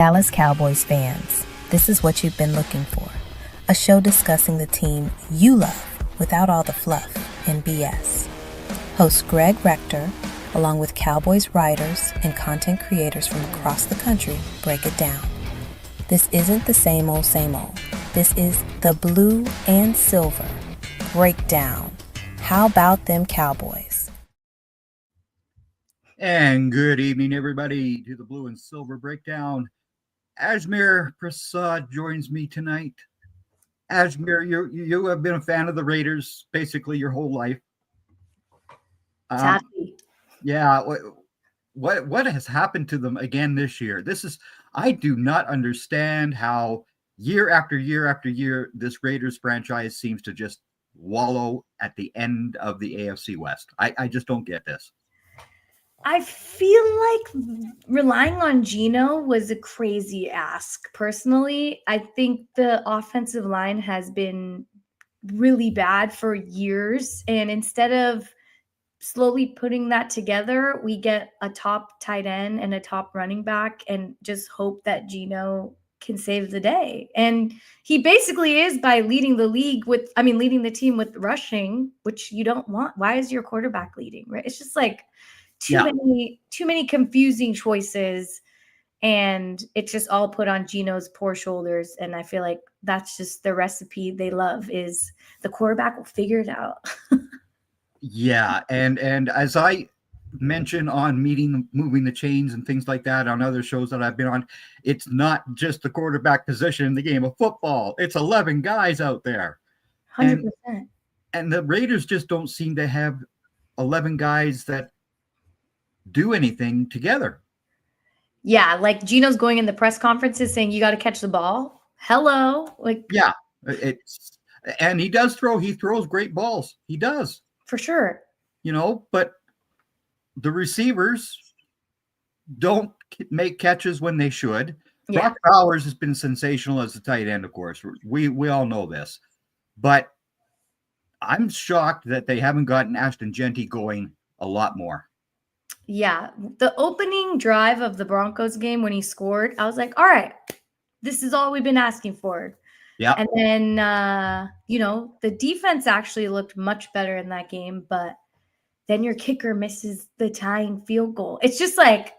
Dallas Cowboys fans, this is what you've been looking for. A show discussing the team you love without all the fluff and BS. Host Greg Rector, along with Cowboys writers and content creators from across the country, break it down. This isn't the same old, same old. This is the blue and silver breakdown. How about them Cowboys? And good evening, everybody, to the Blue and Silver Breakdown. Ashmere Prasad joins me tonight. Ashmere, you have been a fan of the Raiders basically your whole life. Yeah. What has happened to them again this year? I do not understand how year after year after year this Raiders franchise seems to just wallow at the end of the AFC West. I just don't get this. I feel like relying on Geno was a crazy ask. Personally, I think the offensive line has been really bad for years. And instead of slowly putting that together, we get a top tight end and a top running back and just hope that Geno can save the day. And he basically is by leading the team with rushing, which you don't want. Why is your quarterback leading, right? It's just like too many confusing choices, and it's just all put on Geno's poor shoulders. And I feel like that's just the recipe they love, is the quarterback will figure it out. Yeah, and as I mentioned on moving the chains and things like that on other shows that I've been on, it's not just the quarterback position in the game of football. It's 11 guys out there. 100%. And the Raiders just don't seem to have 11 guys that do anything together. Yeah, like Geno's going in the press conferences saying you got to catch the ball. Hello. Yeah, and he does throw. He throws great balls. He does. For sure. But the receivers don't make catches when they should. Yeah. Brock Bowers has been sensational as a tight end, of course. We all know this. But I'm shocked that they haven't gotten Ashton Jeanty going a lot more. Yeah. The opening drive of the Broncos game when he scored, I was like, all right, this is all we've been asking for. Yeah. And then, the defense actually looked much better in that game, but then your kicker misses the tying field goal. It's just like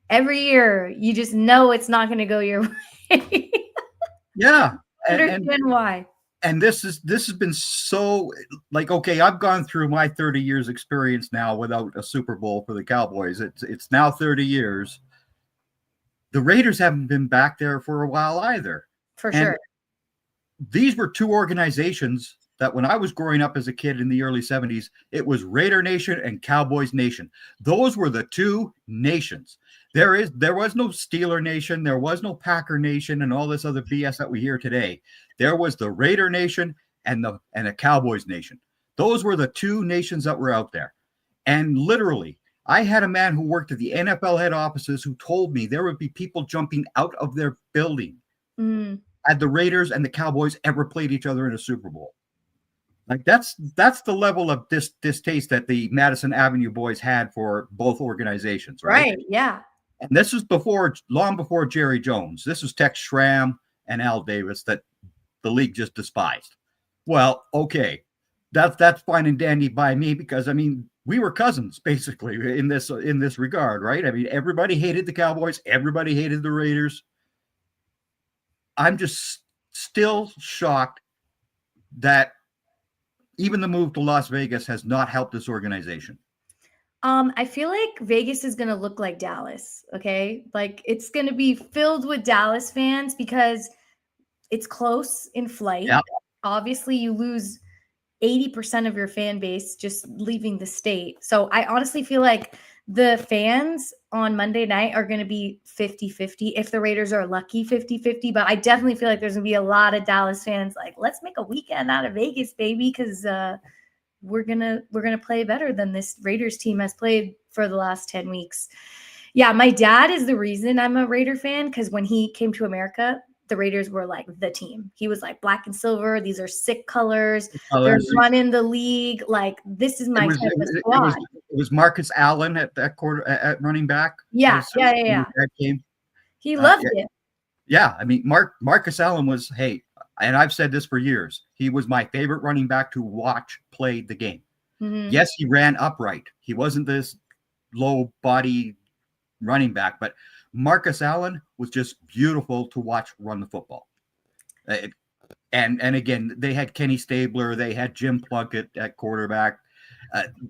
every year you just know it's not going to go your way. Yeah. Understand why. And this has been so okay, I've gone through my 30 years experience now without a Super Bowl for the Cowboys. It's now 30 years. The Raiders haven't been back there for a while either. For sure. These were two organizations that when I was growing up as a kid in the early 70s, it was Raider Nation and Cowboys Nation. Those were the two nations. There was no Steeler Nation, there was no Packer Nation and all this other BS that we hear today. There was the Raider Nation and a Cowboys Nation. Those were the two nations that were out there. And literally, I had a man who worked at the NFL head offices who told me there would be people jumping out of their building had the Raiders and the Cowboys ever played each other in a Super Bowl. Like that's the level of distaste that the Madison Avenue boys had for both organizations, right? Right, yeah. And this was long before Jerry Jones. This was Tex Schramm and Al Davis that the league just despised. Well, okay, that's fine and dandy by me because we were cousins basically in this regard, right? Everybody hated the Cowboys, everybody hated the Raiders. I'm just still shocked that even the move to Las Vegas has not helped this organization. I feel like Vegas is going to look like Dallas, okay? Like it's going to be filled with Dallas fans because it's close in flight. Yep. Obviously, you lose 80% of your fan base just leaving the state. So I honestly feel like the fans on Monday night are going to be 50-50. If the Raiders are lucky, 50-50. But I definitely feel like there's going to be a lot of Dallas fans like, let's make a weekend out of Vegas, baby, because we're gonna play better than this Raiders team has played for the last 10 weeks. Yeah, my dad is the reason I'm a Raider fan, because when he came to America, the Raiders were like the team. He was like, black and silver. These are sick colors. They're running the league. Like, this is my type of squad. It was Marcus Allen at that quarter at running back. Yeah. That game. He loved it. Yeah, I mean, Marcus Allen was, hey, and I've said this for years, he was my favorite running back to watch play the game. Mhm. Yes, he ran upright. He wasn't this low body running back, but Marcus Allen was just beautiful to watch run the football. And again, they had Kenny Stabler, they had Jim Plunkett at quarterback.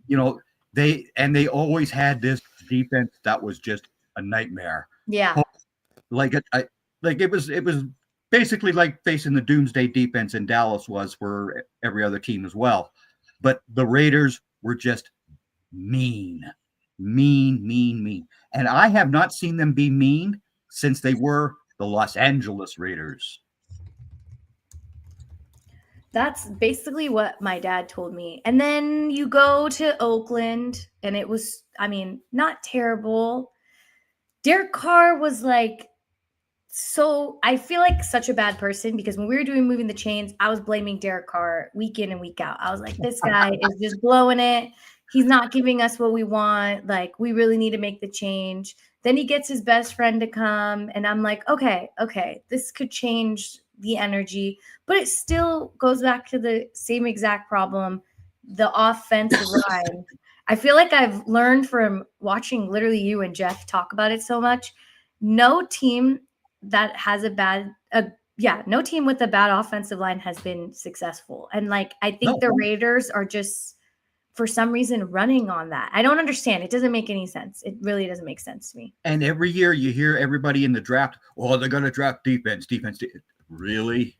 You know, they always had this defense that was just a nightmare. Yeah. Like it was basically like facing the doomsday defense in Dallas was for every other team as well. But the Raiders were just mean. And I have not seen them be mean since they were the Los Angeles Raiders. That's basically what my dad told me. And then you go to Oakland, and it was, I mean, not terrible. Derek Carr was like, so I feel like such a bad person because when we were doing Moving the Chains, I was blaming Derek Carr week in and week out. I was like, this guy is just blowing it. He's not giving us what we want. Like, we really need to make the change. Then he gets his best friend to come, and I'm like, okay, this could change the energy, but it still goes back to the same exact problem, the offensive line. I feel like I've learned from watching literally you and Jeff talk about it so much. No team that has no team with a bad offensive line has been successful. And like, I think the Raiders are just, for some reason, running on that. I don't understand. It doesn't make any sense. It really doesn't make sense to me. And every year you hear everybody in the draft, oh, they're going to draft defense. Really?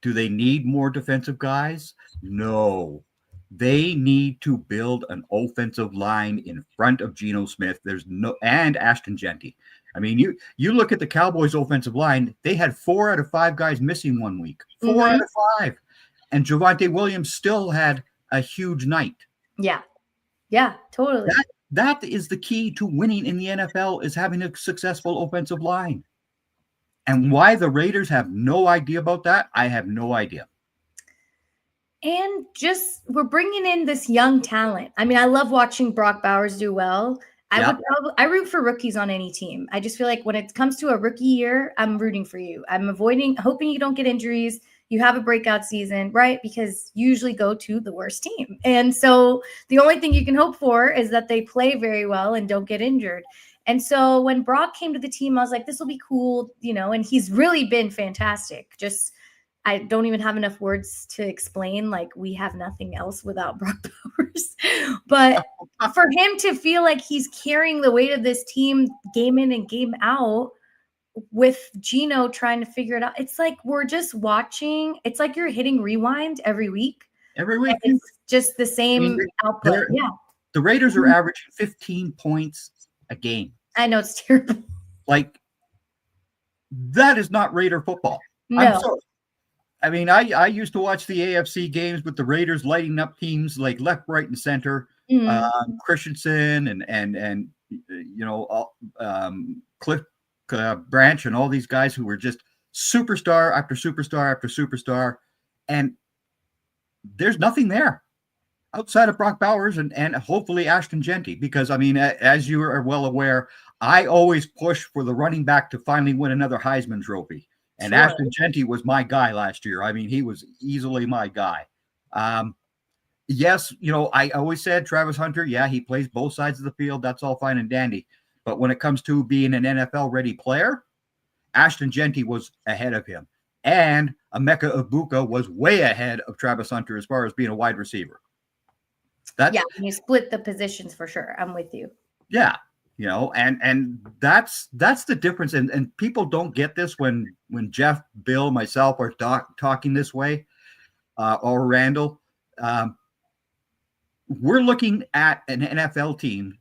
Do they need more defensive guys? No. They need to build an offensive line in front of Geno Smith. And Ashton Jeanty. I mean, you look at the Cowboys offensive line, they had 4 out of 5 guys missing one week. 4 out of 5. And Javonte Williams still had a huge night. Yeah. Yeah, totally. That is the key to winning in the NFL, is having a successful offensive line. And why the Raiders have no idea about that, I have no idea. And just, we're bringing in this young talent. I mean, I love watching Brock Bowers do well. I root for rookies on any team. I just feel like when it comes to a rookie year, I'm rooting for you. I'm hoping you don't get injuries. You have a breakout season, right? Because you usually go to the worst team. And so the only thing you can hope for is that they play very well and don't get injured. And so when Brock came to the team, I was like, this will be cool, and he's really been fantastic. Just, I don't even have enough words to explain. Like, we have nothing else without Brock Bowers. But for him to feel like he's carrying the weight of this team game in and game out with Geno trying to figure it out, it's like we're just watching. It's like you're hitting rewind every week. It's just the same output. Yeah. The Raiders are averaging 15 points a game. I know, it's terrible. Like, that is not Raider football. No. I'm sorry. I mean, I used to watch the AFC games with the Raiders lighting up teams like left, right, and center. Christensen and Cliff Branch and all these guys who were just superstar after superstar after superstar. And there's nothing there outside of Brock Bowers and hopefully Ashton Jeanty, because, I mean, as you are well aware, I always push for the running back to finally win another Heisman Trophy. And sure. Ashton Jeanty was my guy last year. I mean, he was easily my guy. Yes, I always said Travis Hunter, yeah, he plays both sides of the field. That's all fine and dandy. But when it comes to being an NFL-ready player, Ashton Jeanty was ahead of him. And Emeka Egbuka was way ahead of Travis Hunter as far as being a wide receiver. Yeah, you split the positions for sure. I'm with you. Yeah, and that's the difference. And people don't get this when Jeff, Bill, myself are talking this way, or Randall. We're looking at an NFL team,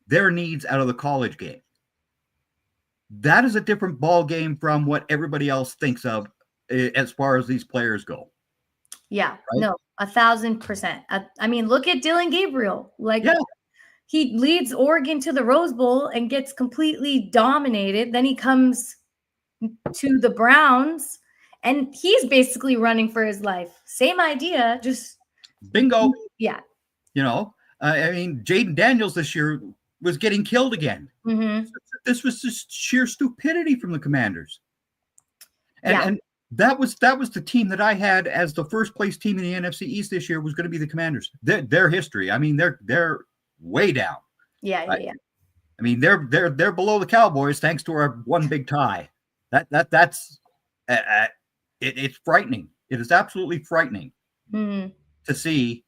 their needs out of the college game. That is a different ball game from what everybody else thinks of as far as these players go. Yeah, right? No, 1,000%. I mean, look at Dylan Gabriel. He leads Oregon to the Rose Bowl and gets completely dominated. Then he comes to the Browns, and he's basically running for his life. Same idea, just bingo. Yeah. I mean, Jaden Daniels this year was getting killed again. Mm-hmm. This was just sheer stupidity from the Commanders. And, Yeah. and that was the team that I had as the first place team in the NFC East this year was going to be the Commanders. Their history, I mean, they're way down. Yeah. I mean, they're below the Cowboys thanks to our one big tie. That's it's frightening. It is absolutely frightening to see.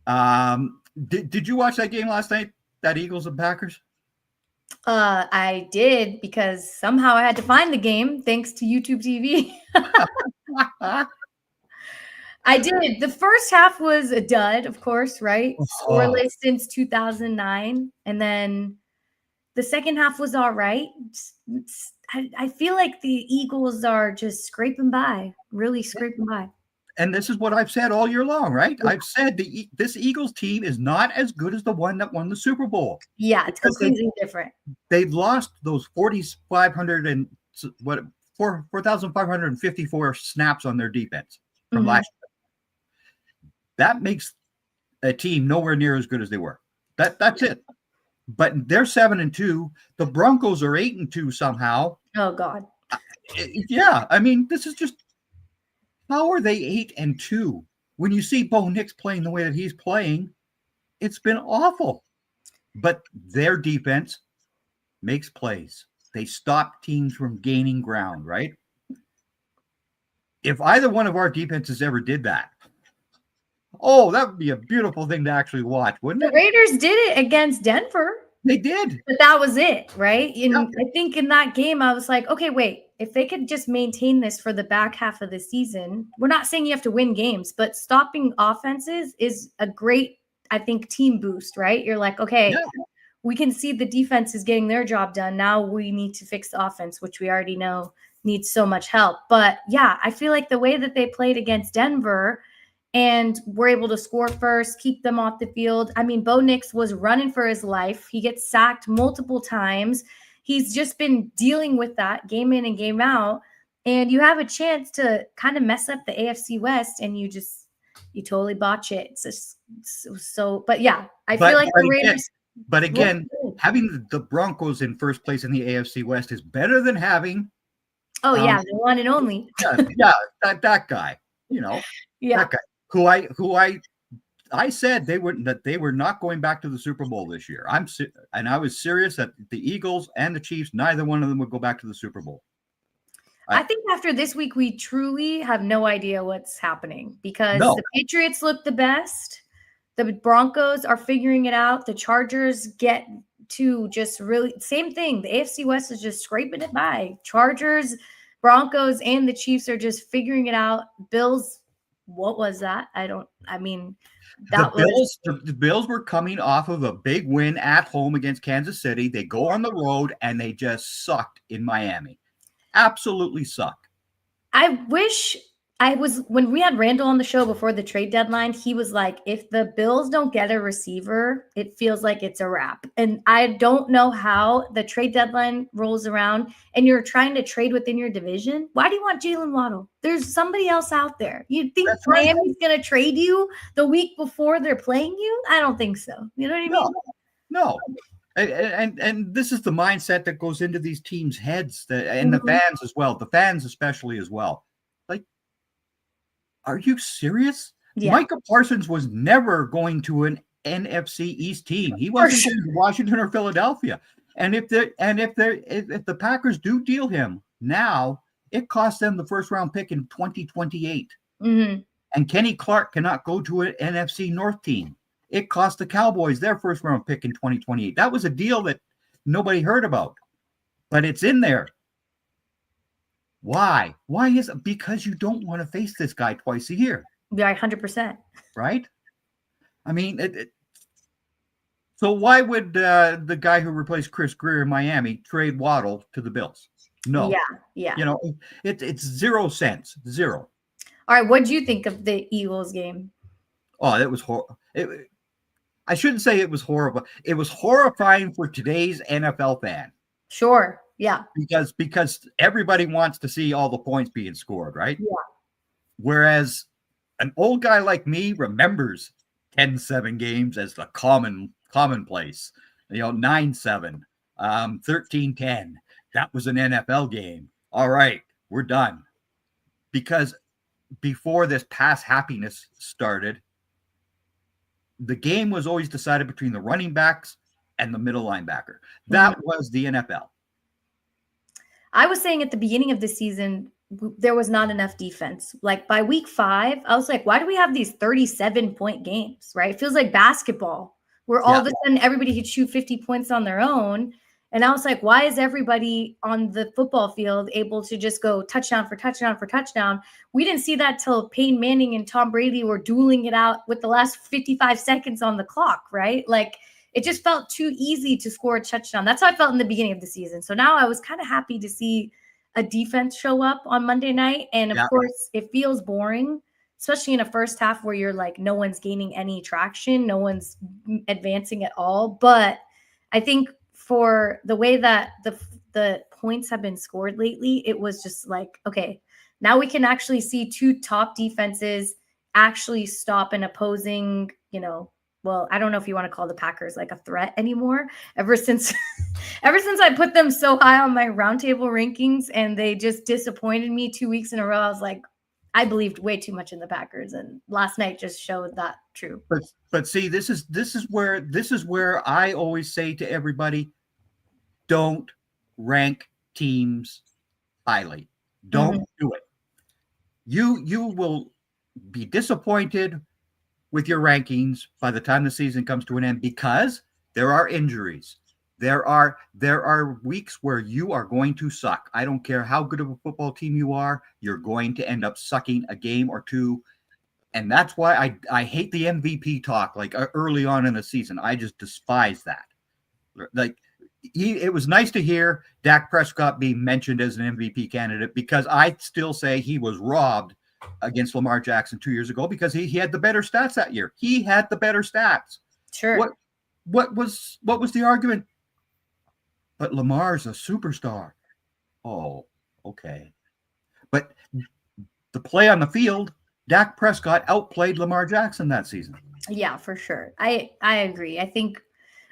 Did you watch that game last night? That Eagles and Packers? I did, because somehow I had to find the game thanks to YouTube TV. I did. The first half was a dud, of course, right? Scoreless since 2009. And then the second half was all right. I feel like the Eagles are just scraping by, really scraping by. And this is what I've said all year long, right? Yeah. I've said this Eagles team is not as good as the one that won the Super Bowl. Yeah, it's completely different. They've lost those 4,554 snaps on their defense from last year. That makes a team nowhere near as good as they were. That's it. But they're 7-2. The Broncos are 8-2 somehow. Oh God. Yeah, I mean, this is just. How are they 8-2? When you see Bo Nix playing the way that he's playing, it's been awful. But their defense makes plays. They stop teams from gaining ground, right? If either one of our defenses ever did that, that would be a beautiful thing to actually watch, wouldn't it? The Raiders did it against Denver. They did. But that was it, right? And I think in that game, I was like, okay, wait, if they could just maintain this for the back half of the season, we're not saying you have to win games, but stopping offenses is a great, I think, team boost, right? You're like, okay, we can see the defense is getting their job done. Now we need to fix the offense, which we already know needs so much help. But yeah, I feel like the way that they played against Denver and were able to score first, keep them off the field. I mean, Bo Nix was running for his life. He gets sacked multiple times. He's just been dealing with that game in and game out. And you have a chance to kind of mess up the AFC West, and you totally botch it. It's just but yeah, I feel like the Raiders. But again, having the Broncos in first place in the AFC West is better than having. Oh, yeah, the one and only. That guy, that guy. Who I said they were not going back to the Super Bowl this year. I was serious that the Eagles and the Chiefs, neither one of them would go back to the Super Bowl. I think after this week, we truly have no idea what's happening, because the Patriots look the best. The Broncos are figuring it out. The Chargers get to just really same thing. The AFC West is just scraping it by. Chargers, Broncos, and the Chiefs are just figuring it out. Bills. What was that? The Bills were coming off of a big win at home against Kansas City. They go on the road and they just sucked in Miami. Absolutely sucked. I wish when we had Randall on the show before the trade deadline, he was like, if the Bills don't get a receiver, it feels like it's a wrap. And I don't know how the trade deadline rolls around and you're trying to trade within your division. Why do you want Jalen Waddle? There's somebody else out there. You think Miami's going to trade you the week before they're playing you? I don't think so. You know what I mean? No. And this is the mindset that goes into these teams' heads, and the fans as well. The fans especially as well. Are you serious? Yeah. Micah Parsons was never going to an NFC East team. He wasn't going to Washington or Philadelphia. And if the Packers do deal him now, it costs them the first round pick in 2028. And Kenny Clark cannot go to an NFC North team. It cost the Cowboys their first round pick in 2028. That was a deal that nobody heard about, but it's in there. Why? Why is it? Because you don't want to face this guy twice a year. Yeah, 100%. Right? I mean, so why would the guy who replaced Chris Greer in Miami trade Waddle to the Bills? No. Yeah. It's 0 cents. Zero. All right, what do you think of the Eagles game? Oh, it was horrible. I shouldn't say it was horrible. It was horrifying for today's NFL fan. Sure. Yeah. Because everybody wants to see all the points being scored, right? Yeah. Whereas an old guy like me remembers 10-7 games as the commonplace. 9-7, 13-10. That was an NFL game. All right, we're done. Because before this past happiness started, the game was always decided between the running backs and the middle linebacker. That was the NFL. I was saying at the beginning of the season, there was not enough defense. Like by week 5, I was like, why do we have these 37-point games, right? It feels like basketball, where all of a sudden everybody could shoot 50 points on their own. And I was like, why is everybody on the football field able to just go touchdown for touchdown for touchdown? We didn't see that till Peyton Manning and Tom Brady were dueling it out with the last 55 seconds on the clock, right? Like, it just felt too easy to score a touchdown. That's how I felt in the beginning of the season. So now I was kind of happy to see a defense show up on Monday night. And of course, it feels boring, especially in a first half where you're like, no one's gaining any traction. No one's advancing at all. But I think for the way that the points have been scored lately, it was just like, okay, now we can actually see 2 top defenses actually stop an opposing, well, I don't know if you want to call the Packers like a threat anymore. Ever since I put them so high on my roundtable rankings and they just disappointed me 2 weeks in a row, I was like, I believed way too much in the Packers, and last night just showed that true. But see, this is where I always say to everybody, don't rank teams highly. Don't do it. You will be disappointed with your rankings by the time the season comes to an end, because there are injuries. There are weeks where you are going to suck. I don't care how good of a football team you are, you're going to end up sucking a game or two. And that's why I hate the MVP talk like early on in the season. I just despise that. Like, it was nice to hear Dak Prescott being mentioned as an MVP candidate, because I still say he was robbed against Lamar Jackson 2 years ago, because he had the better stats that year. He had the better stats. Sure. What was the argument? But Lamar's a superstar. Oh, okay. But the play on the field, Dak Prescott outplayed Lamar Jackson that season. Yeah, for sure. I agree. I think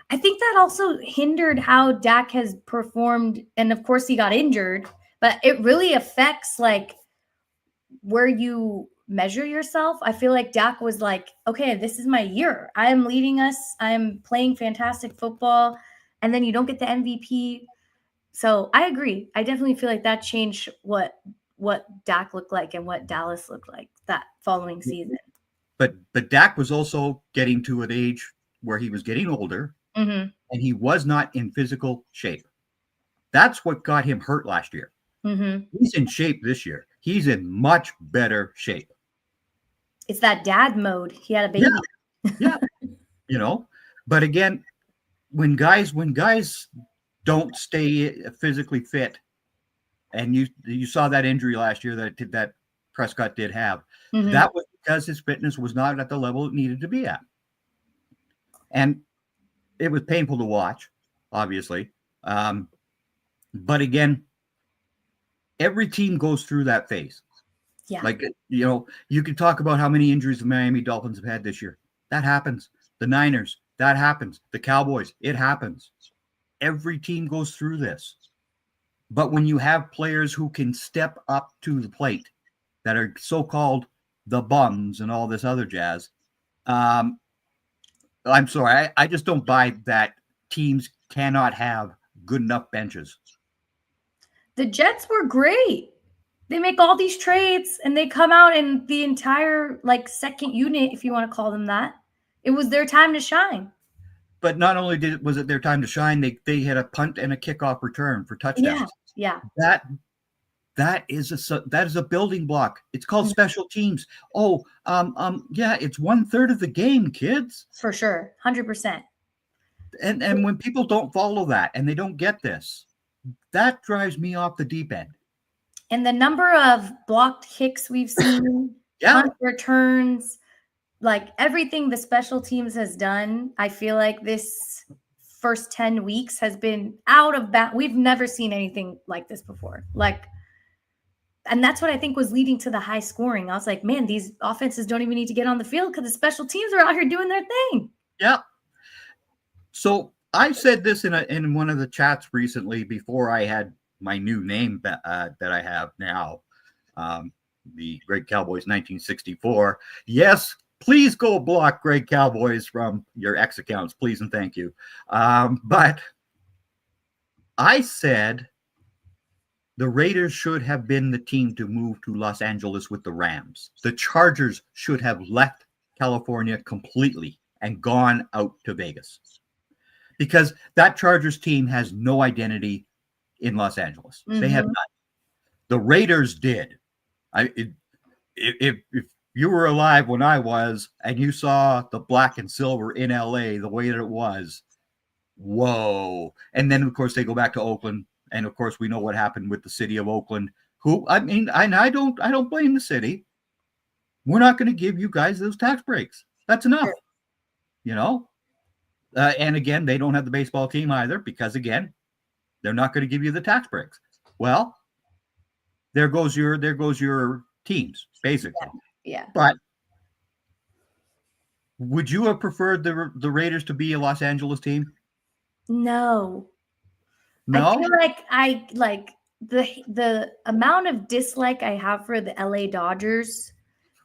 that also hindered how Dak has performed. And of course he got injured, but it really affects like where you measure yourself. I feel like Dak was like, okay, this is my year. I am leading us. I'm playing fantastic football. And then you don't get the MVP. So I agree. I definitely feel like that changed what Dak looked like and what Dallas looked like that following season. But Dak was also getting to an age where he was getting older, and he was not in physical shape. That's what got him hurt last year. He's in shape this year. He's in much better shape. It's that dad mode. He had a baby. Yeah. But again, when guys don't stay physically fit, and you saw that injury last year that Prescott did have, that was because his fitness was not at the level it needed to be at. And it was painful to watch, obviously. But again, every team goes through that phase. Yeah. Like, you can talk about how many injuries the Miami Dolphins have had this year. That happens. The Niners, that happens. The Cowboys, it happens. Every team goes through this. But when you have players who can step up to the plate that are so-called the bums and all this other jazz, I'm sorry, I just don't buy that teams cannot have good enough benches. The Jets were great. They make all these trades and they come out in the entire second unit, if you want to call them that. It was their time to shine. But not only was it their time to shine, they had a punt and a kickoff return for touchdowns. Yeah. That is a building block. It's called special teams. Oh, it's 1/3 of the game, kids. For sure. 100%. And when people don't follow that and they don't get this, that drives me off the deep end. And the number of blocked kicks we've seen, punt returns, everything the special teams has done, I feel like this first 10 weeks has been out of bounds. We've never seen anything like this before. And that's what I think was leading to the high scoring. I was like, man, these offenses don't even need to get on the field because the special teams are out here doing their thing. Yeah. So I said this in one of the chats recently before I had my new name that I have now, the Great Cowboys 1964. Yes, please go block Great Cowboys from your X accounts, please and thank you. But I said the Raiders should have been the team to move to Los Angeles with the Rams. The Chargers should have left California completely and gone out to Vegas, because that Chargers team has no identity in Los Angeles. They have none. The Raiders did. If you were alive when I was and you saw the black and silver in LA the way that it was, whoa. And then, of course, they go back to Oakland. And, of course, we know what happened with the city of Oakland, who, I mean, I don't blame the city. We're not going to give you guys those tax breaks. That's enough, you know? And again, they don't have the baseball team either because, again, they're not going to give you the tax breaks. Well, there goes your teams, basically. Yeah. But would you have preferred the Raiders to be a Los Angeles team? No. No? I feel like the amount of dislike I have for the LA Dodgers,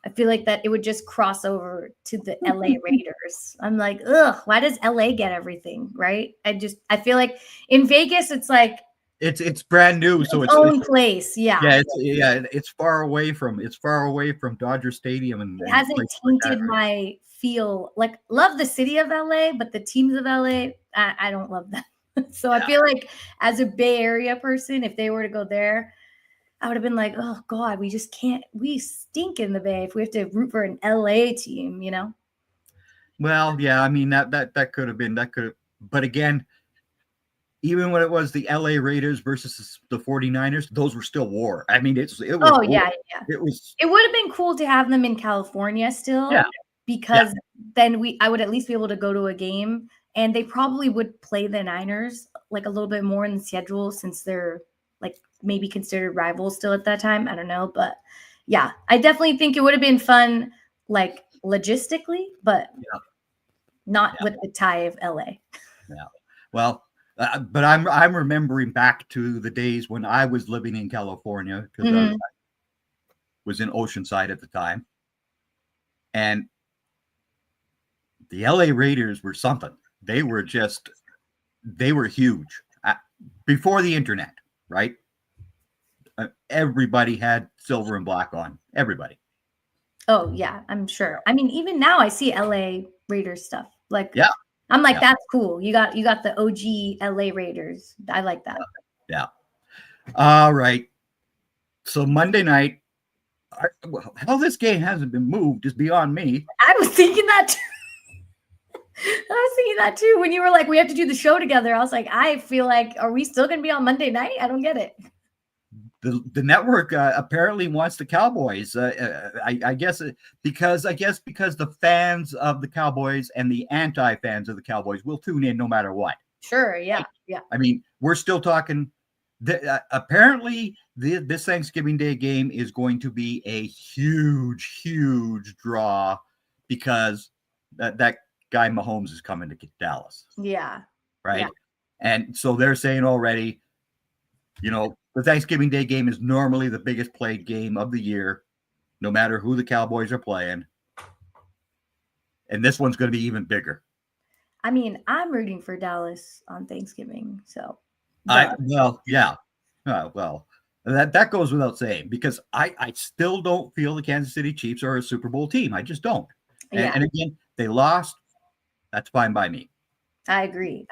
I feel like that it would just cross over to the LA Raiders. I'm like, ugh, why does LA get everything, right? I feel like in Vegas, it's like it's brand new, so its own place. Yeah. It's far away from Dodger Stadium, and it hasn't tainted my feel. Like, love the city of LA, but the teams of LA, I don't love them. So I feel like as a Bay Area person, if they were to go there, I would have been like, oh God, we just can't, we stink in the Bay if we have to root for an LA team, you know? Well, yeah, I mean that could have been, but again, even when it was the LA Raiders versus the 49ers, those were still war. I mean, it was Oh war. yeah. It would have been cool to have them in California still, because then I would at least be able to go to a game. And they probably would play the Niners like a little bit more in the schedule since they're like maybe considered rivals still at that time. I don't know. But yeah, I definitely think it would have been fun, like logistically, but not with the tie of LA. Yeah. Well, but I'm remembering back to the days when I was living in California, because I was in Oceanside at the time. And the LA Raiders were something. They were huge before the internet, right? Everybody had silver and black on. Everybody. Oh yeah, I'm sure. I mean, even now I see LA Raiders stuff. Like, I'm like, that's cool. You got the OG LA Raiders. I like that. Yeah. All right. So Monday night, how this game hasn't been moved is beyond me. I was thinking that too. When you were like, we have to do the show together. I was like, I feel like, are we still going to be on Monday night? I don't get it. The network apparently wants the Cowboys. I guess because the fans of the Cowboys and the anti-fans of the Cowboys will tune in no matter what. Sure. Yeah. Yeah. I mean, we're still talking. Apparently, this Thanksgiving Day game is going to be a huge draw because that guy Mahomes is coming to Dallas. Yeah. Right. Yeah. And so they're saying already, you know, the Thanksgiving Day game is normally the biggest played game of the year, no matter who the Cowboys are playing. And this one's going to be even bigger. I mean, I'm rooting for Dallas on Thanksgiving. So, that goes without saying, because I still don't feel the Kansas City Chiefs are a Super Bowl team. I just don't. And again, they lost. That's fine by me. I agree.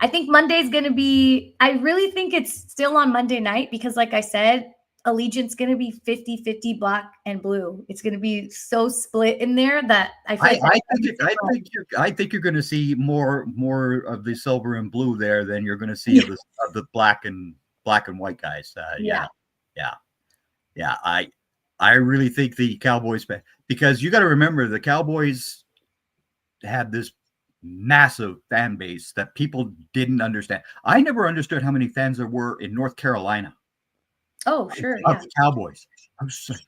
I think Monday's going to be, I really think it's still on Monday night because, like I said, Allegiant's going to be 50-50 black and blue. It's going to be so split in there that I think you're going to see more of the silver and blue there than you're going to see of the black and white guys. I really think the Cowboys, because you got to remember the Cowboys had this massive fan base that people didn't understand. I never understood how many fans there were in North Carolina. Oh, sure. Of the Cowboys. I was like,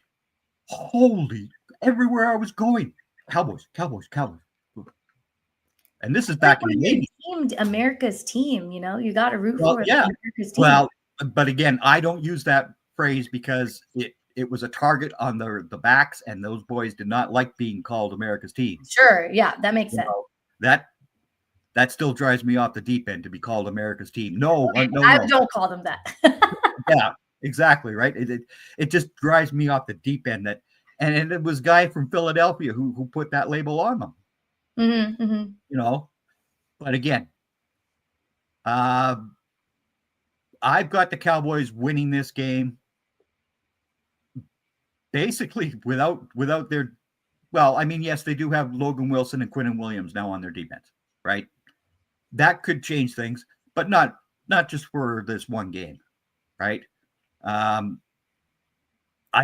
holy, everywhere I was going, Cowboys. And this is back in the 80s. named America's team. You got to root Well, for yeah. America's team. Well, but again, I don't use that phrase because it was a target on the backs, and those boys did not like being called America's team. Sure, yeah, that makes sense. That still drives me off the deep end to be called America's team. No, Okay, no, I no. don't call them that. Yeah, exactly, right. It just drives me off the deep end. And it was a guy from Philadelphia who put that label on them. Mm-hmm, mm-hmm. But again, I've got the Cowboys winning this game basically without their. Well, I mean, yes, they do have Logan Wilson and Quinnen Williams now on their defense, right? That could change things, but not just for this one game, right? I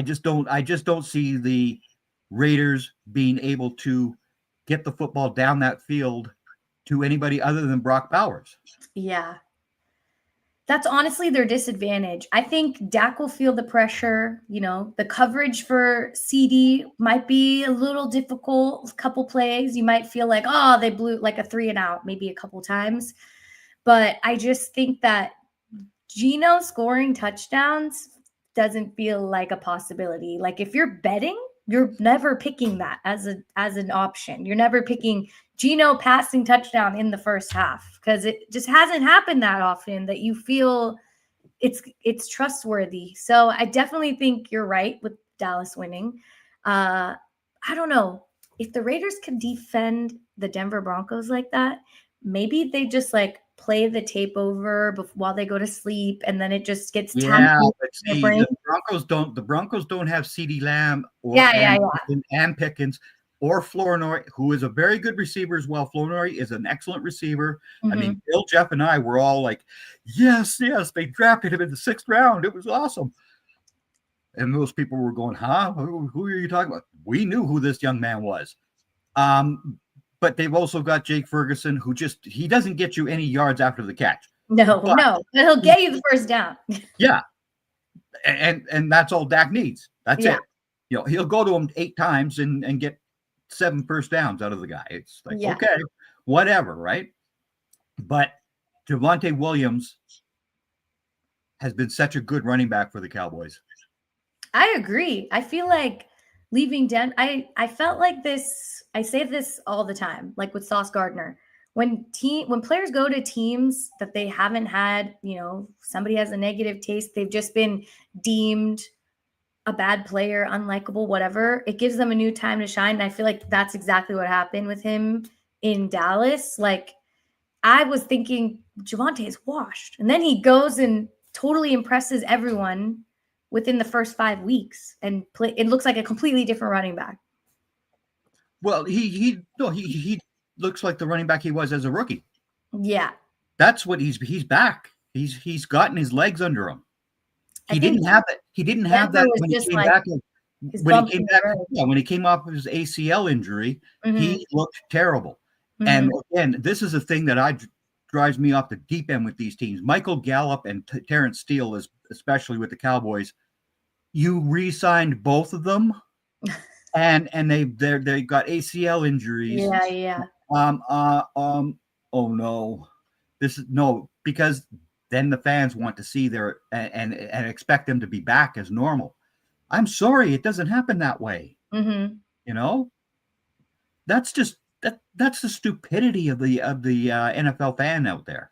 just don't see the Raiders being able to get the football down that field to anybody other than Brock Bowers. Yeah. That's honestly their disadvantage. I think Dak will feel the pressure. The coverage for CD might be a little difficult. A couple plays, you might feel like, oh, they blew like a 3-and-out maybe a couple times. But I just think that Geno scoring touchdowns doesn't feel like a possibility. Like if you're betting, you're never picking that as an option. You're never picking Geno passing touchdown in the first half because it just hasn't happened that often that you feel it's trustworthy. So I definitely think you're right with Dallas winning. I don't know if the Raiders can defend the Denver Broncos like that. Maybe they just like play the tape over while they go to sleep, and then it just gets but see, the Broncos don't have CeeDee Lamb and Pickens or Flournoy, who is a very good receiver as well. Flournoy is an excellent receiver. Mm-hmm. I mean, Bill, Jeff, and I were all like, yes, they drafted him in the 6th round. It was awesome. And those people were going, huh? Who are you talking about? We knew who this young man was. But they've also got Jake Ferguson, who he doesn't get you any yards after the catch. No, but he'll get you the first down. Yeah. And that's all Dak needs. That's it. He'll go to him 8 times and get 7 first downs out of the guy. It's like, okay, whatever, right? But Javonte Williams has been such a good running back for the Cowboys. I agree. I feel like leaving Denver, I felt like this. I say this all the time, like with Sauce Gardner. When players go to teams that they haven't had, somebody has a negative taste, they've just been deemed a bad player, unlikable, whatever. It gives them a new time to shine. And I feel like that's exactly what happened with him in Dallas. Like I was thinking Javonte is washed. And then he goes and totally impresses everyone within the first 5 weeks and it looks like a completely different running back. Well, he looks like the running back he was as a rookie. Yeah. That's what he's back. He's gotten his legs under him. He didn't have that. He didn't have that when he came back. When he came off of his ACL injury, he looked terrible. Mm-hmm. And again, this is a thing that drives me off the deep end with these teams. Michael Gallup and Terrence Steele, especially with the Cowboys, you re-signed both of them, and they got ACL injuries. Yeah. Oh no, because then the fans want to see their and expect them to be back as normal. I'm sorry, it doesn't happen that way. Mm-hmm. That's just that's the stupidity of the NFL fan out there,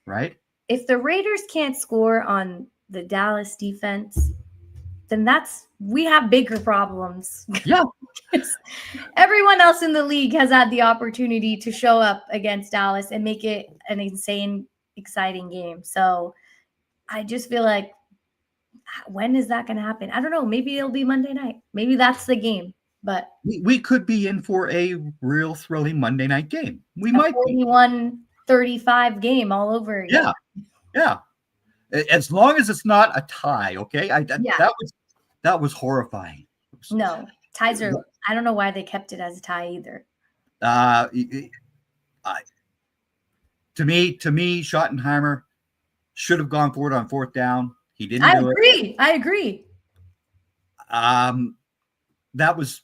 right? If the Raiders can't score on the Dallas defense, then we have bigger problems. Yeah. Everyone else in the league has had the opportunity to show up against Dallas and make it an insane, exciting game. So I just feel like, when is that going to happen? I don't know. Maybe it'll be Monday night. Maybe that's the game. But we could be in for a real thrilling Monday night game. We might 41-35 game all over again. Yeah. As long as it's not a tie, okay? That was horrifying. No, ties are. I don't know why they kept it as a tie either. To me, Schottenheimer should have gone for it on 4th down. He didn't. I agree. That was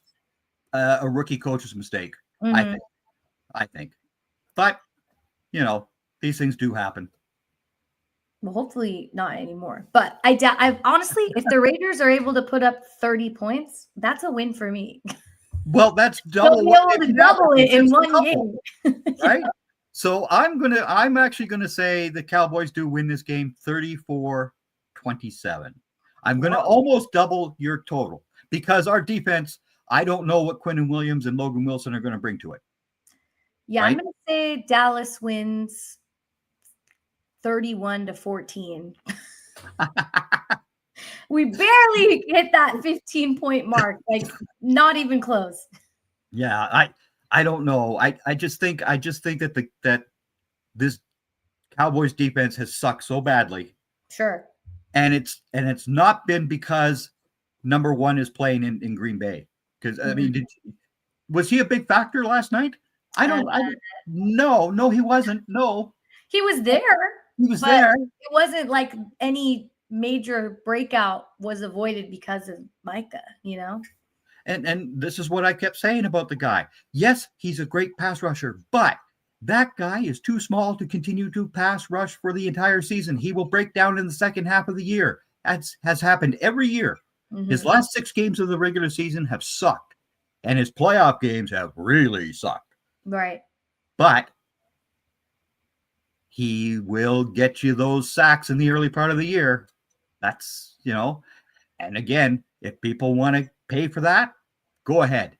a rookie coach's mistake. I think. But these things do happen. Well, hopefully not anymore. But I doubt. I honestly, if the Raiders are able to put up 30 points, that's a win for me. Well, that's They'll double be what able they've to been double it averaging in since the one couple, game, right? So I'm actually gonna say the Cowboys do win this game 34-27. I'm gonna almost double your total because our defense, I don't know what Quinnen Williams and Logan Wilson are gonna bring to it. Yeah, right? I'm gonna say Dallas wins 31-14. We barely hit that 15-point mark, like not even close. Yeah, I don't know. I just think that that this Cowboys defense has sucked so badly. Sure. And it's not been because number one is playing in Green Bay. Because I mean, was he a big factor last night? No, he wasn't. No, he was there. He was there. It wasn't like any major breakout was avoided because of Micah, And this is what I kept saying about the guy. Yes, he's a great pass rusher, but that guy is too small to continue to pass rush for the entire season. He will break down in the second half of the year. That has happened every year. Mm-hmm. His last 6 games of the regular season have sucked, and his playoff games have really sucked. Right. But he will get you those sacks in the early part of the year. That's, and again, if people want to pay for that, go ahead.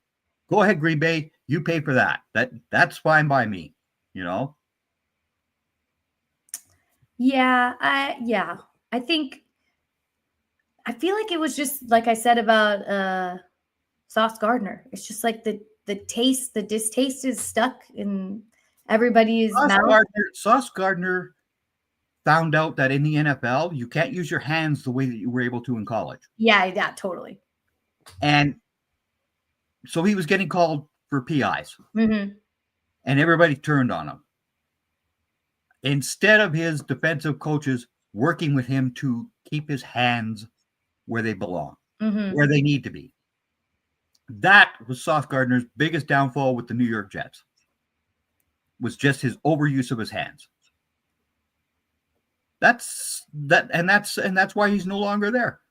Go ahead, Green Bay. You pay for that. That's fine by me. Yeah, I feel like it was just like I said about Sauce Gardner. It's just like the distaste is stuck in everybody's mouth. Sauce Gardner found out that in the NFL you can't use your hands the way that you were able to in college. Yeah, totally. And so he was getting called for PIs. Mm-hmm. And everybody turned on him. Instead of his defensive coaches working with him to keep his hands where they belong, where they need to be. That was Sauce Gardner's biggest downfall with the New York Jets, was just his overuse of his hands. That's why he's no longer there.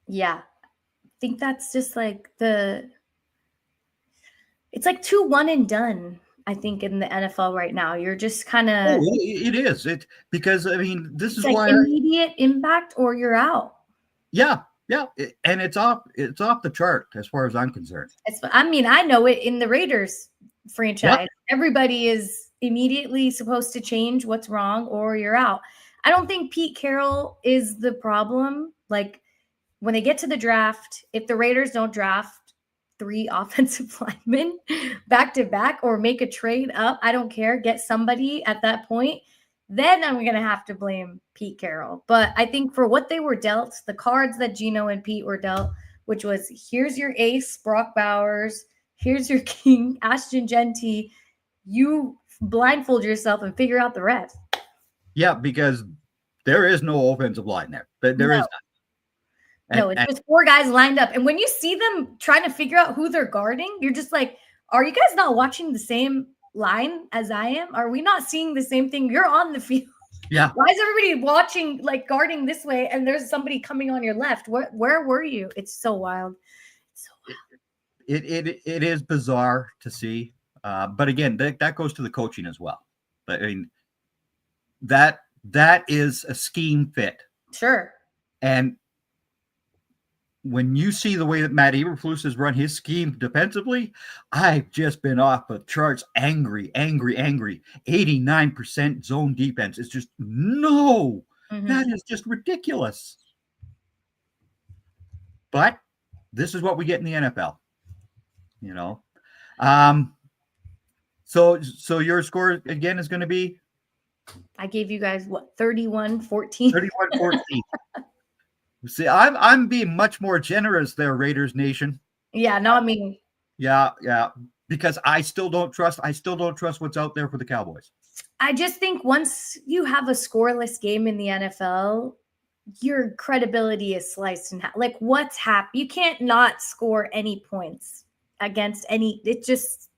Yeah. I think that's just like it's like 2 one and done, I think, in the NFL right now. You're just kind of it is. Because I mean, this is like why immediate impact or you're out. Yeah. And it's off the chart as far as I'm concerned. I know it in the Raiders franchise. Yep. Everybody is immediately supposed to change what's wrong or you're out. I don't think Pete Carroll is the problem. Like when they get to the draft, if the Raiders don't draft 3 offensive linemen back to back or make a trade up, I don't care, get somebody at that point, then I'm going to have to blame Pete Carroll. But I think for what they were dealt, the cards that Gino and Pete were dealt, which was here's your ace, Brock Bowers, here's your king, Ashton Genty, you blindfold yourself and figure out the rest. Yeah, because there is no offensive line there. There is not. It's just 4 guys lined up. And when you see them trying to figure out who they're guarding, you're just like, are you guys not watching the same line as I am? Are we not seeing the same thing? You're on the field. Yeah. Why is everybody watching, like guarding this way, and there's somebody coming on your left? Where were you? It's so wild. It is bizarre to see. But again, that goes to the coaching as well. I mean, that is a scheme fit. Sure. And when you see the way that Matt Eberflus has run his scheme defensively, I've just been off the charts angry. 89% zone defense is just that is just ridiculous. But this is what we get in the NFL, So your score again is going to be? I gave you guys 31-14. 31-14. See, I'm being much more generous there, Raiders Nation. Yeah, not me. Yeah, because I still don't trust what's out there for the Cowboys. I just think once you have a scoreless game in the NFL, your credibility is sliced in half. Like what's happened? You can't not score any points against any. It's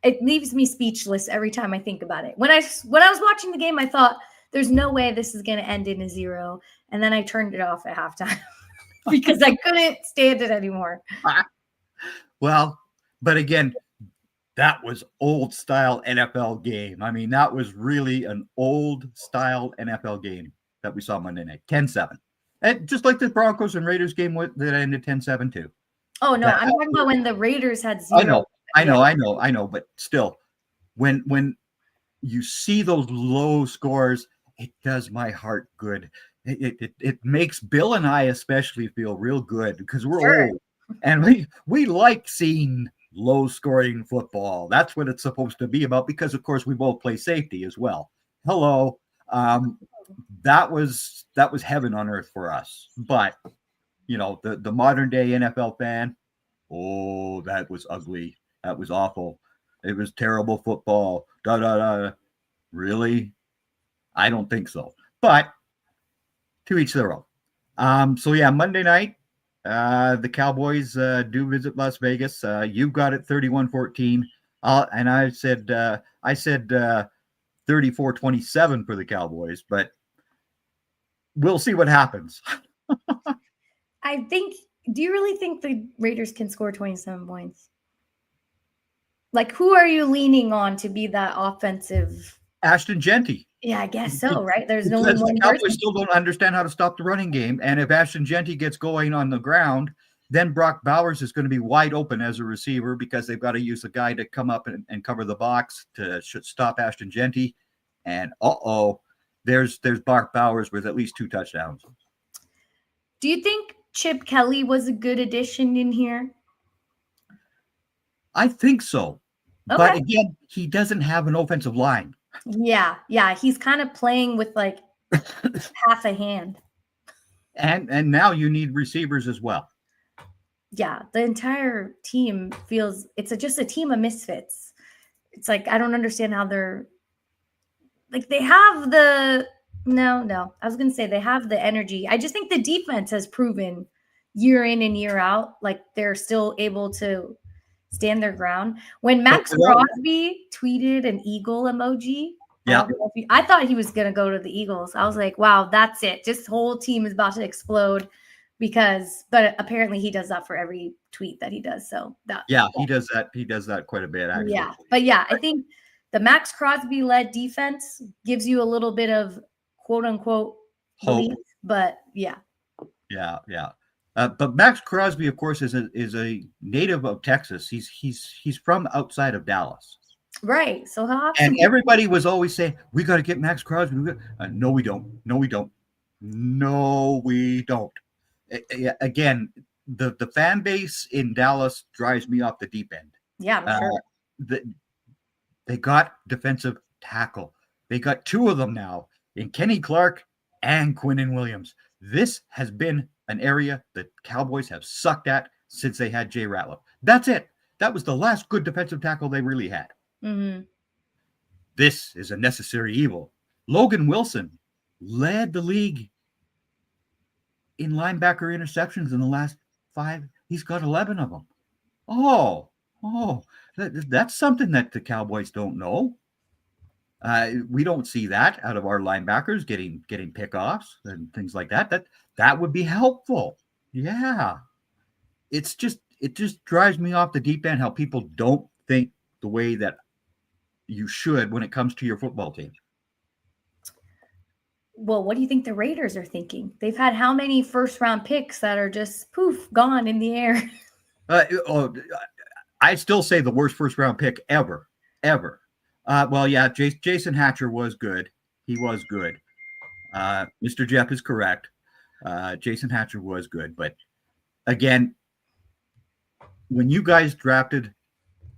it leaves me speechless every time I think about it. When I was watching the game, I thought there's no way this is going to end in a 0. And then I turned it off at halftime because I couldn't stand it anymore. Well, but again, that was old style NFL game. I mean, that was really an old style NFL game that we saw Monday night, 10-7. And just like the Broncos and Raiders game that ended 10-7 too. Oh, no, I'm talking about when the Raiders had 0. I know. But still, when you see those low scores, it does my heart good. It makes Bill and I especially feel real good because we're old. And we like seeing low-scoring football. That's what it's supposed to be about because, of course, we both play safety as well. Hello. That was heaven on earth for us. But, the modern-day NFL fan, oh, that was ugly. That was awful. It was terrible football. Really? I don't think so. But to each their own. So, yeah, Monday night, the Cowboys do visit Las Vegas. You've got it 31-14. And I said 34-27 for the Cowboys, but we'll see what happens. Do you really think the Raiders can score 27 points? Like, who are you leaning on to be that offensive? Ashton Genty. Yeah, I guess so, right? There's no one. The Cowboys still don't understand how to stop the running game. And if Ashton Genty gets going on the ground, then Brock Bowers is going to be wide open as a receiver because they've got to use a guy to come up and cover the box to stop Ashton Genty. And there's Brock Bowers with at least 2 touchdowns. Do you think Chip Kelly was a good addition in here? I think so. Okay. But again, he doesn't have an offensive line. Yeah. He's kind of playing with like half a hand. And now you need receivers as well. Yeah, the entire team it's just a team of misfits. It's like I don't understand how they're like they have the no. I was gonna say they have the energy. I just think the defense has proven year in and year out, like they're still able to stand their ground. When Max Crosby tweeted an eagle emoji, I thought he was going to go to the Eagles. I was like, wow, that's it. This whole team is about to explode but apparently he does that for every tweet that he does. So he does that. He does that quite a bit, actually. Yeah. But yeah, I think the Max Crosby led defense gives you a little bit of quote unquote belief, but yeah. Yeah. But Max Crosby, of course, is a native of Texas. He's from outside of Dallas. Right. So and everybody was always saying, we got to get Max Crosby. No, we don't. Again, the fan base in Dallas drives me off the deep end. Yeah, I'm sure. They got defensive tackle. They got 2 of them now in Kenny Clark and Quinnen Williams. This has been an area that Cowboys have sucked at since they had Jay Ratliff. That's it. That was the last good defensive tackle they really had. Mm-hmm. This is a necessary evil. Logan Wilson led the league in linebacker interceptions in the last 5. He's got 11 of them. That's something that the Cowboys don't know. We don't see that out of our linebackers getting pickoffs and things like that. That would be helpful. Yeah. It just drives me off the deep end how people don't think the way that you should when it comes to your football team. Well, what do you think the Raiders are thinking? They've had how many first-round picks that are just poof gone in the air? I still say the worst first-round pick ever. Jason Hatcher was good. He was good. Mr. Jeff is correct. Jason Hatcher was good, but again, when you guys drafted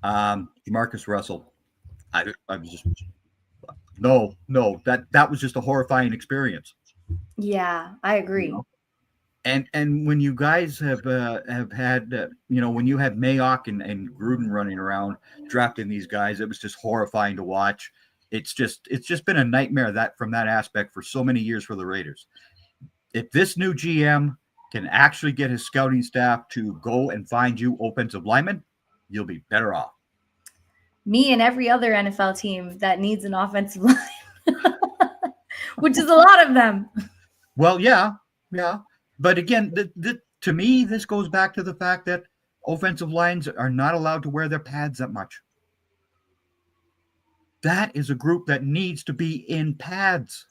Marcus Russell, I was just that was just a horrifying experience. Yeah, I agree. And when you guys have had when you had Mayock and Gruden running around drafting these guys, it was just horrifying to watch. It's just been a nightmare from that aspect for so many years for the Raiders. If this new GM can actually get his scouting staff to go and find you offensive linemen, you'll be better off. me and every other NFL team that needs an offensive line, which is a lot of them. Well, yeah. But again, to me, this goes back to the fact that offensive lines are not allowed to wear their pads that much. That is a group that needs to be in pads.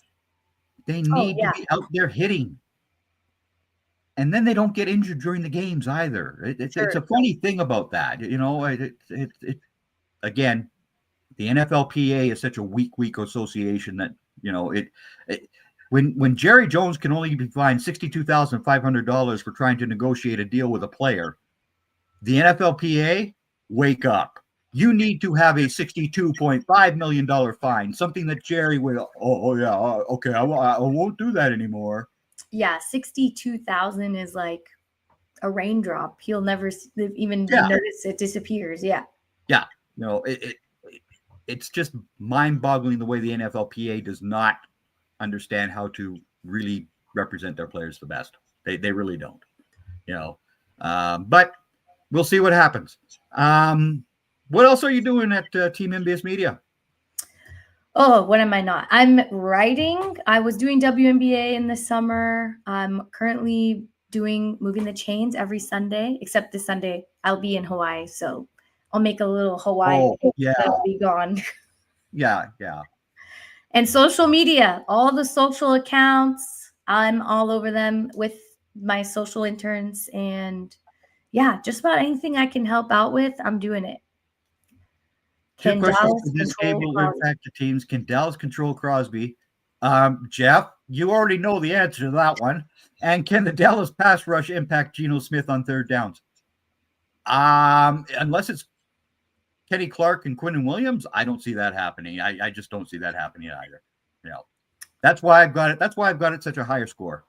They need to be out there hitting. And then they don't get injured during the games either. It's a funny thing about that. Again, the NFLPA is such a weak association that, when Jerry Jones can only be fined $62,500 for trying to negotiate a deal with a player, the NFLPA, wake up. You need to have a $62.5 million fine, something that Jerry will, okay, I won't do that anymore. Yeah, 62,000 is like a raindrop. He'll never even notice it disappears. Yeah. Yeah. It's just mind-boggling the way the NFLPA does not understand how to really represent their players the best. They really don't. But we'll see what happens. What else are you doing at Team MBS Media? Oh, what am I not? I'm writing. I was doing WNBA in the summer. I'm currently moving the chains every Sunday, except this Sunday I'll be in Hawaii. So I'll make a little Hawaii. That'll be gone. Yeah. And social media, all the social accounts, I'm all over them with my social interns. And yeah, just about anything I can help out with, I'm doing it. Two questions for this game will impact the teams. Can Dallas control Crosby? Jeff, you already know the answer to that one. And can the Dallas pass rush impact Geno Smith on third downs? Unless it's Kenny Clark and Quinnen Williams, I don't see that happening. I just don't see that happening either. That's why I've got it. That's why I've got it such a higher score.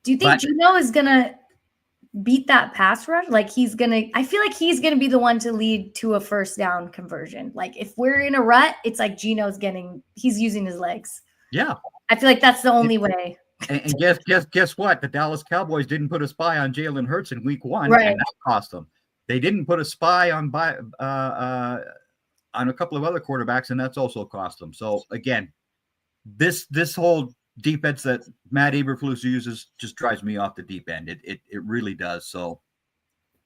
Do you think Geno is gonna beat that pass rush? Like I feel like he's gonna be the one to lead to a first down conversion. Like if we're in a rut, it's like he's using his legs. Yeah. I feel like that's the only way. And guess what? The Dallas Cowboys didn't put a spy on Jalen Hurts in week 1, right, and that cost them. They didn't put a spy on a couple of other quarterbacks, and that's also cost them. So again, this whole defense that Matt Eberflus uses just drives me off the deep end. It really does. So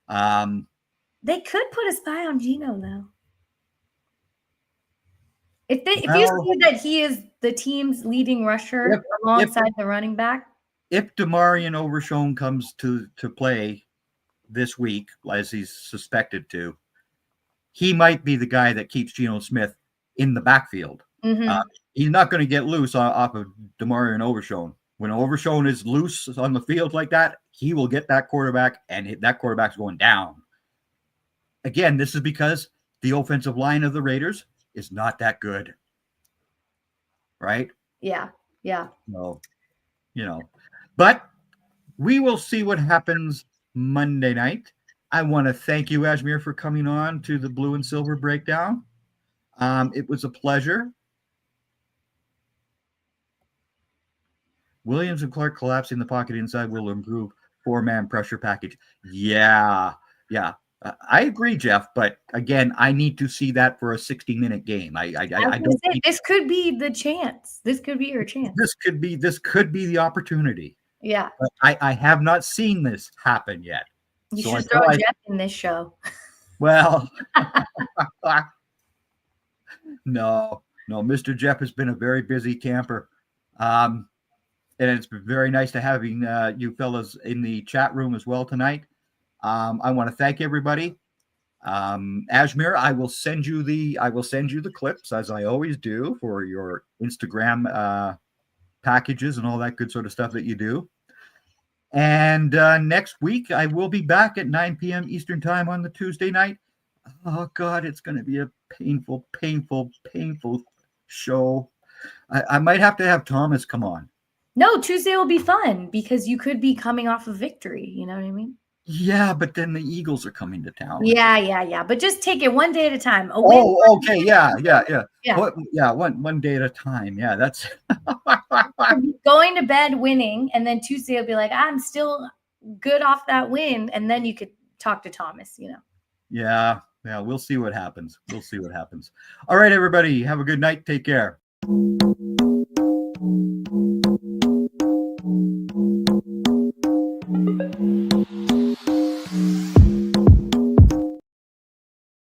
they could put a spy on Geno though. If you see that he is the team's leading rusher alongside the running back. If Demarion Overshown comes to play this week, as he's suspected to, he might be the guy that keeps Geno Smith in the backfield. Mm-hmm. He's not going to get loose off of Demarion Overshown. When Overshown is loose on the field like that, he will get that quarterback, and that quarterback's going down. Again, this is because the offensive line of the Raiders is not that good. Right? Yeah. No, but we will see what happens Monday night. I want to thank you, Ashmere, for coming on to the Blue and Silver Breakdown. It was a pleasure. Williams and Clark collapsing the pocket inside will improve 4-man pressure package. Yeah. I agree, Jeff. But again, I need to see that for a 60-minute game. I don't. This could be the chance. This could be your chance. This could be the opportunity. Yeah. But I have not seen this happen yet. You should throw Jeff in this show. Well, no. Mr. Jeff has been a very busy camper. And it's been very nice to having you fellas in the chat room as well tonight. I want to thank everybody. Ashmere, I will send you the clips, as I always do, for your Instagram packages and all that good sort of stuff that you do. And next week I will be back at 9 p.m. Eastern time on the Tuesday night. Oh God, it's going to be a painful show. I might have to have Thomas come on. No, Tuesday will be fun because you could be coming off a victory. You know what I mean? Yeah, but then the Eagles are coming to town. Yeah. But just take it one day at a time. Okay. Yeah. One day at a time. Yeah, that's going to bed winning, and then Tuesday will be like, I'm still good off that win, and then you could talk to Thomas. Yeah. Yeah, we'll see what happens. We'll see what happens. All right, everybody. Have a good night. Take care.